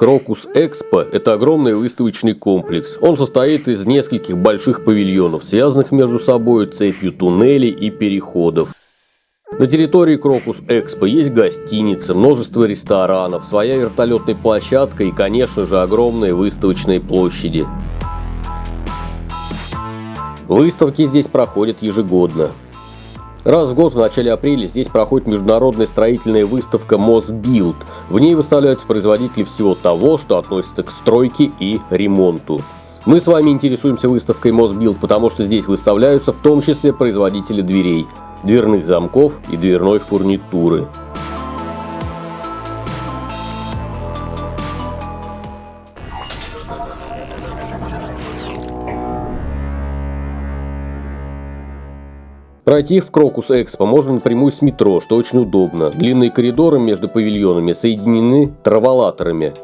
Крокус Экспо – это огромный выставочный комплекс. Он состоит из нескольких больших павильонов, связанных между собой цепью туннелей и переходов. На территории Крокус Экспо есть гостиницы, множество ресторанов, своя вертолетная площадка и, конечно же, огромные выставочные площади. Выставки здесь проходят ежегодно. Раз в год в начале апреля здесь проходит международная строительная выставка Mosbuild. В ней выставляются производители всего того, что относится к стройке и ремонту. Мы с вами интересуемся выставкой Mosbuild, потому что здесь выставляются в том числе производители дверей, дверных замков и дверной фурнитуры. Пройти в Крокус Экспо можно напрямую с метро, что очень удобно. Длинные коридоры между павильонами соединены траволаторами.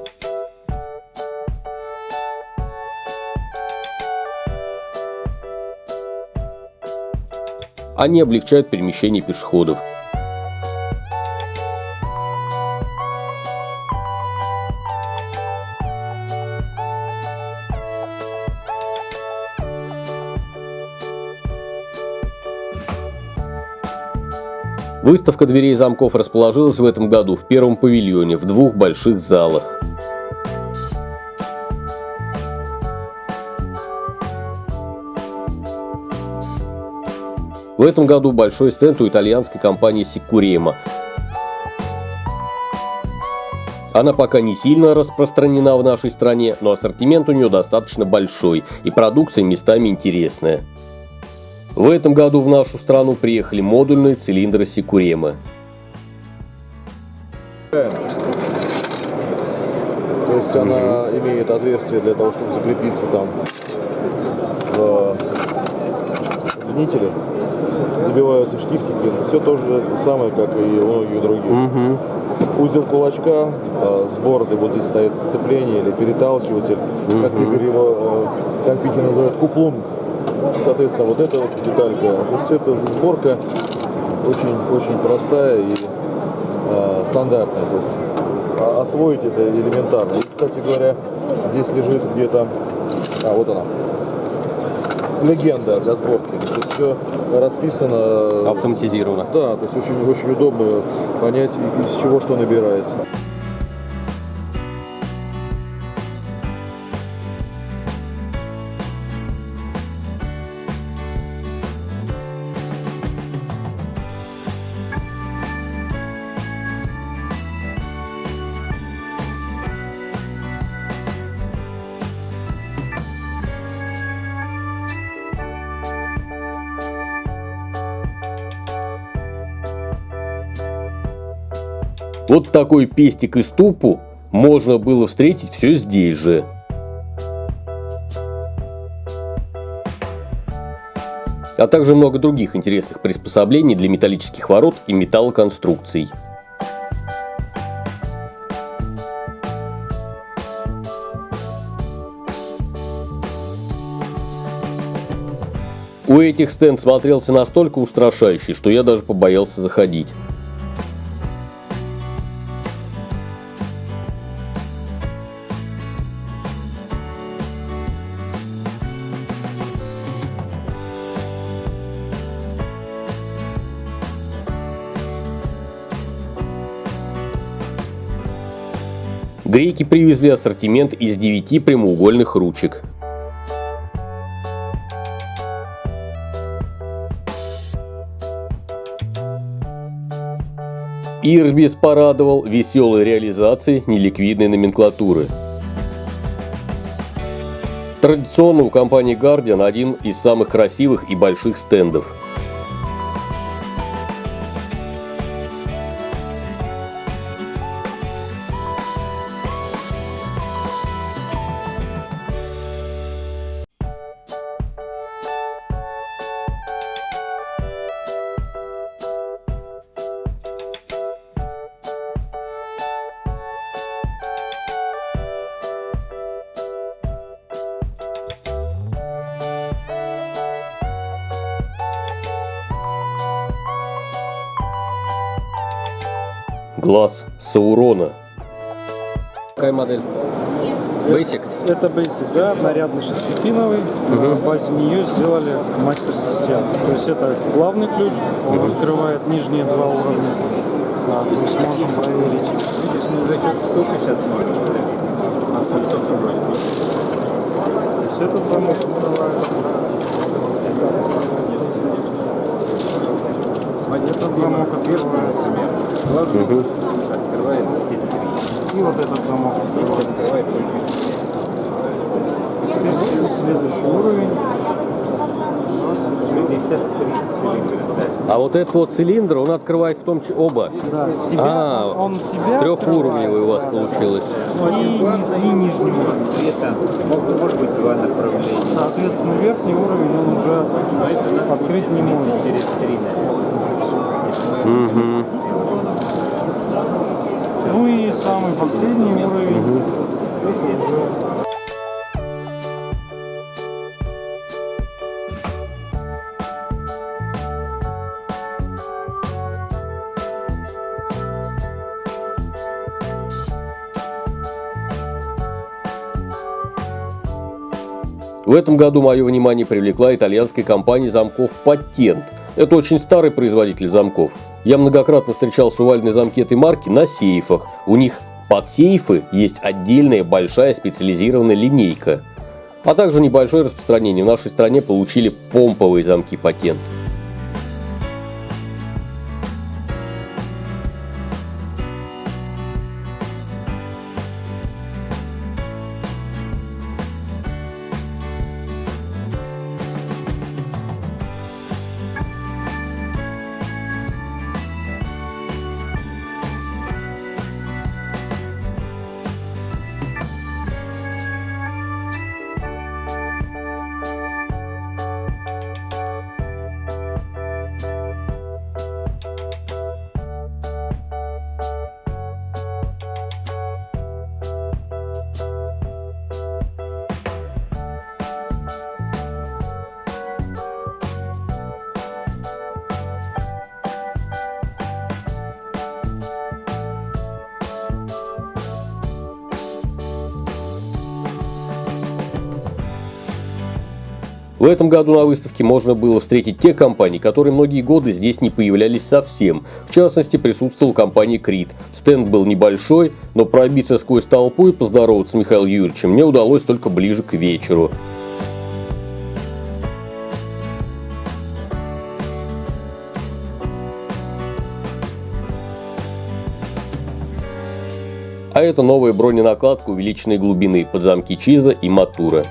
Они облегчают перемещение пешеходов. Выставка дверей и замков расположилась в этом году в первом павильоне в двух больших залах. В этом году большой стенд у итальянской компании Sicurema. Она пока не сильно распространена в нашей стране, но ассортимент у нее достаточно большой и продукция местами интересная. В этом году в нашу страну приехали модульные цилиндры Sicurema. То есть она имеет отверстие для того, чтобы закрепиться там в удлинителе. Забиваются штифтики. Все то же самое, как и у многих других. Узел кулачка, сборы, вот здесь стоит сцепление или переталкиватель, как Игорь его, как Пики называют, куплунг. Соответственно, вот эта вот деталька, то есть это сборка очень простая и стандартная, то есть освоить это элементарно. И, кстати говоря, здесь лежит где-то, вот она, легенда для сборки, то есть все расписано, Автоматизировано. Да, то есть очень удобно понять, из чего что набирается. Вот такой пестик из тупу можно было встретить все здесь же. А также много других интересных приспособлений для металлических ворот и металлоконструкций. У этих стенд смотрелся настолько устрашающе, что я даже побоялся заходить. Греки привезли ассортимент из 9 прямоугольных ручек. Ирбис порадовал веселой реализацией неликвидной номенклатуры. Традиционно у компании Guardian один из самых красивых и больших стендов. Глаз Саурона. Какая модель? Basic? Это Basic, да, нарядный шестипиновый. На базе нее сделали мастер-систему. То есть это главный ключ, он открывает нижние два уровня. Да, мы сможем проверить. Видишь, мы за счет штуки сейчас смотрим. А что собрать? То есть этот замок открывается. Этот замок открывается. Открывает все три. И вот этот замок открывается. Теперь следующий уровень. 63 цилиндра, да? А вот этот вот цилиндр, он открывает в том числе оба. Да, себя, он себя Трехуровневый у вас открывает, получилось. да. И нижний уровень. При этом может быть два направления. Соответственно, верхний уровень он уже Но это надо открыть не может. через три, Ну и самый последний уровень. В этом году мое внимание привлекла итальянская компания замков Patent. Это очень старый производитель замков. Я многократно встречал сувальные замки этой марки на сейфах. У них под сейфы есть отдельная большая специализированная линейка. А также небольшое распространение в нашей стране получили помповые замки Patent. В этом году на выставке можно было встретить те компании, которые многие годы здесь не появлялись совсем. В частности, присутствовала компания Крит. Стенд был небольшой, но пробиться сквозь толпу и поздороваться с Михаилом Юрьевичем мне удалось только ближе к вечеру. А это новая броненакладка увеличенной глубины под замки Чиза и Матура.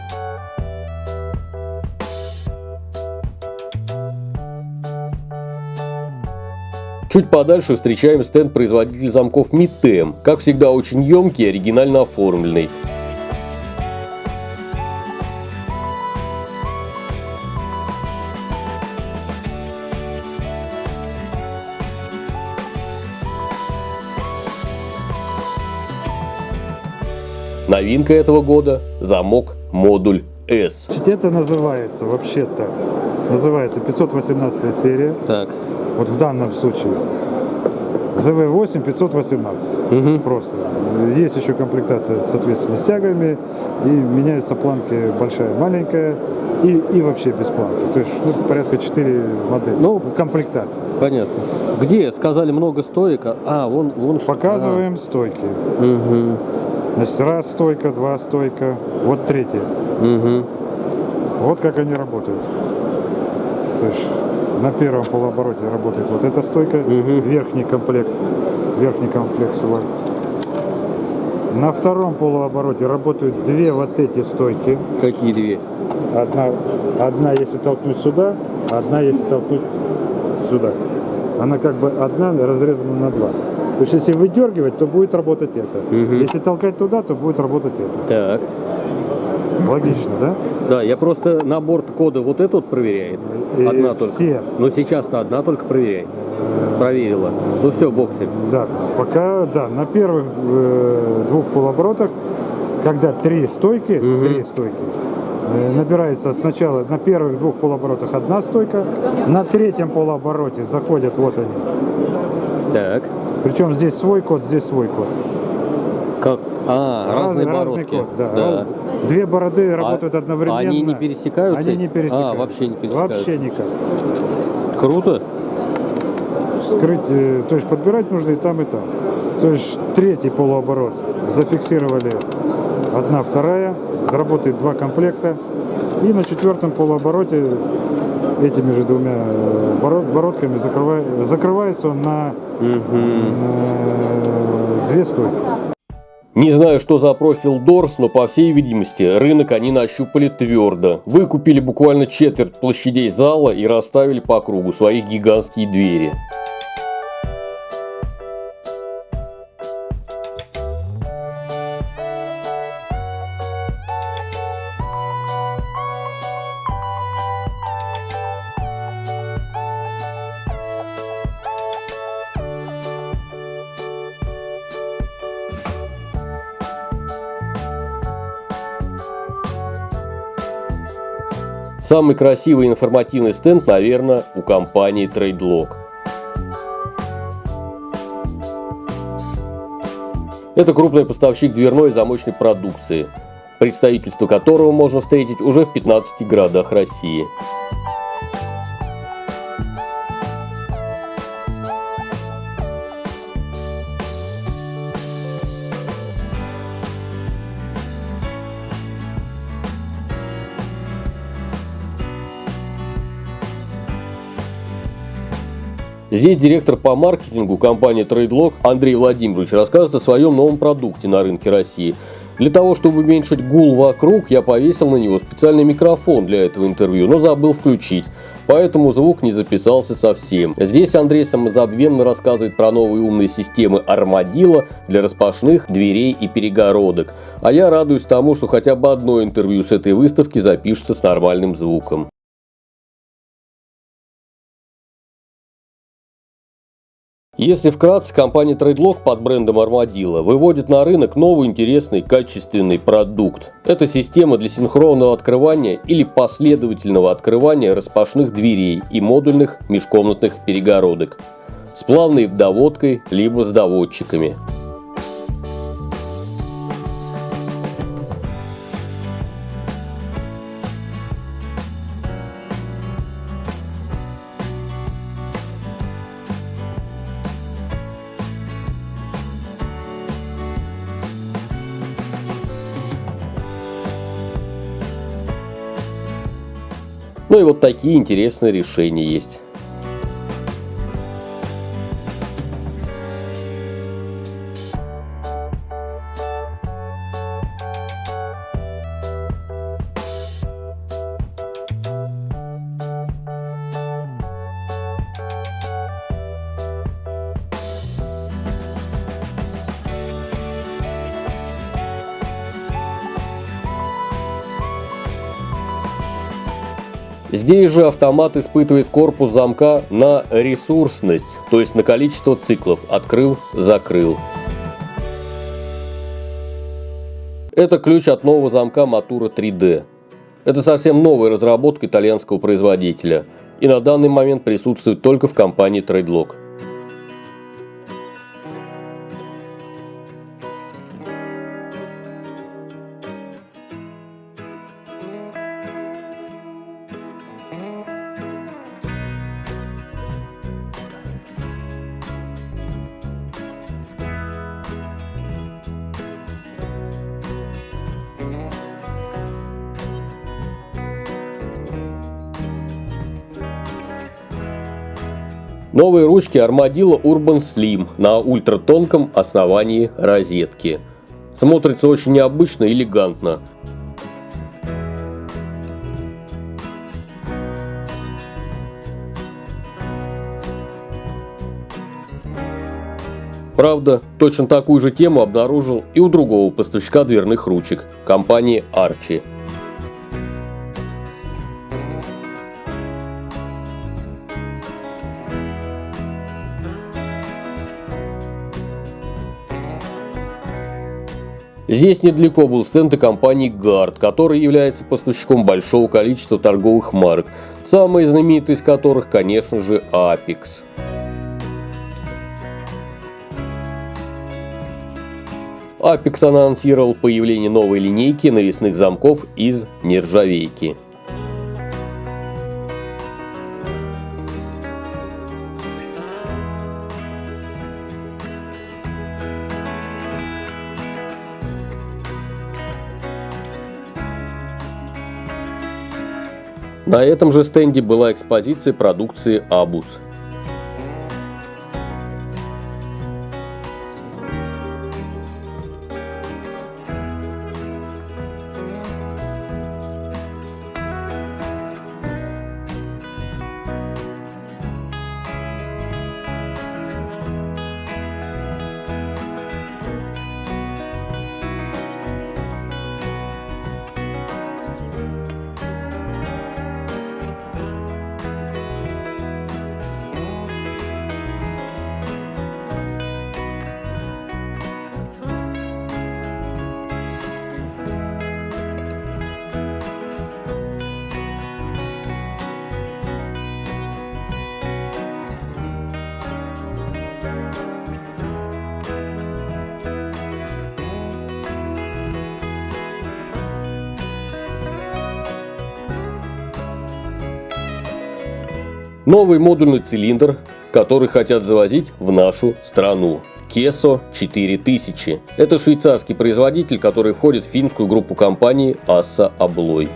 Чуть подальше встречаем стенд производителя замков Митем, как всегда очень емкий и оригинально оформленный. Новинка этого года – замок модуль S. Это называется вообще-то 518 серия. Так. Вот в данном случае ЗВ-8 518. Просто. Есть еще комплектация, соответственно, с тягами. И меняются планки большая, маленькая. И вообще без планки. То есть порядка 4 модели. Ну, комплектация. Понятно. Где? Сказали много стоек. Вон что. Показываем стойки. Значит, раз стойка, два стойка. Вот третья. Вот как они работают. То есть на первом полуобороте работает вот эта стойка, верхний комплект сюда. На втором полуобороте работают две вот эти стойки. Какие две? Одна если толкнуть сюда, одна если толкнуть сюда. Она как бы одна разрезана на два. То есть если выдергивать, то будет работать это. Если толкать туда, то будет работать это. Так. Логично, да? Да, я просто на борт кода вот это вот проверяет. Одна только. Все. Но сейчас-то одна только проверяет. Проверила. Ну все, бог с ним. Да, пока, да, на первых двух полуоборотах, когда три стойки, набирается сначала на первых двух полуоборотах одна стойка, на третьем полуобороте заходят вот они. Так. Причем здесь свой код, здесь свой код. Как? Разные разный бородки. код, да. Да. Две бороды работают одновременно. Они не пересекаются? Они не пересекаются. Вообще не пересекаются. Вообще никак. Круто. Скрыть, то есть подбирать нужно и там, и там. То есть третий полуоборот зафиксировали одна, вторая, работает два комплекта. И на четвертом полуобороте этими же двумя бородками закрывается он на две стойки. Не знаю, что за профиль Дорс, но по всей видимости рынок они нащупали твердо. Выкупили буквально четверть площадей зала и расставили по кругу свои гигантские двери. Самый красивый и информативный стенд, наверное, у компании TradeLock. Это крупный поставщик дверной и замочной продукции, представительство которого можно встретить уже в 15 городах России. Здесь директор по маркетингу компании TradeLock Андрей Владимирович рассказывает о своем новом продукте на рынке России. Для того, чтобы уменьшить гул вокруг, я повесил на него специальный микрофон для этого интервью, но забыл включить, поэтому звук не записался совсем. Здесь Андрей самозабвенно рассказывает про новые умные системы Armadillo для распашных дверей и перегородок. А я радуюсь тому, что хотя бы одно интервью с этой выставки запишется с нормальным звуком. Если вкратце, компания TradeLock под брендом Armadillo выводит на рынок новый интересный качественный продукт. Это система для синхронного открывания или последовательного открывания распашных дверей и модульных межкомнатных перегородок с плавной доводкой либо с доводчиками. Ну и вот такие интересные решения есть. Здесь же автомат испытывает корпус замка на ресурсность, то есть на количество циклов «открыл», «закрыл». Это ключ от нового замка Matura 3D. Это совсем новая разработка итальянского производителя и на данный момент присутствует только в компании TradeLock. Новые ручки Armadillo Urban Slim на ультратонком основании розетки. Смотрится очень необычно и элегантно. Правда, точно такую же тему обнаружил и у другого поставщика дверных ручек – компании Archi. Здесь недалеко был стенд и компании Guard, который является поставщиком большого количества торговых марок, самые знаменитые из которых, конечно же, Apex. Apex анонсировал появление новой линейки навесных замков из нержавейки. На этом же стенде была экспозиция продукции Abus. Новый модульный цилиндр, который хотят завозить в нашу страну. Keso 4000. Это швейцарский производитель, который входит в финскую группу компаний Assa Abloy.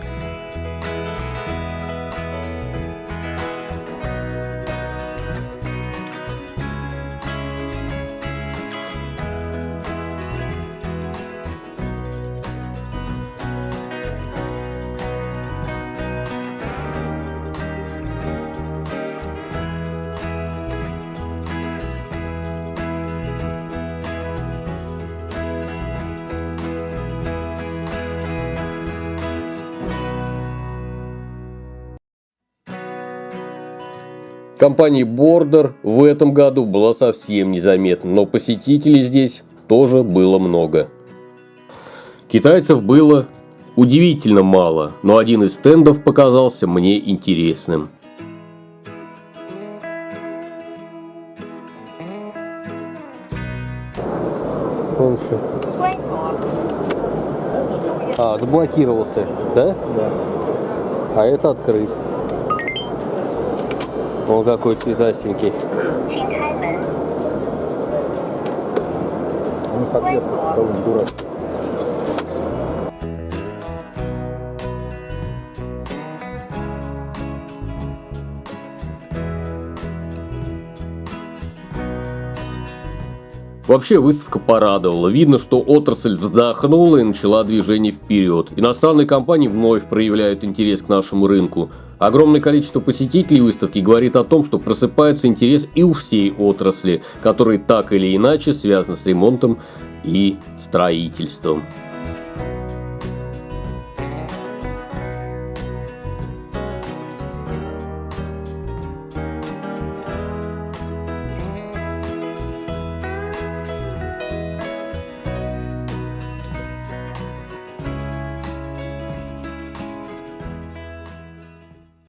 Компания Border в этом году была совсем незаметна, но посетителей здесь тоже было много. Китайцев было удивительно мало, но один из стендов показался мне интересным. Он что? Заблокировался, да? Да. А это открыть. Он какой цветастенький. Дурак. Вообще выставка порадовала. Видно, что отрасль вздохнула и начала движение вперед. Иностранные компании вновь проявляют интерес к нашему рынку. Огромное количество посетителей выставки говорит о том, что просыпается интерес и у всей отрасли, который так или иначе связан с ремонтом и строительством.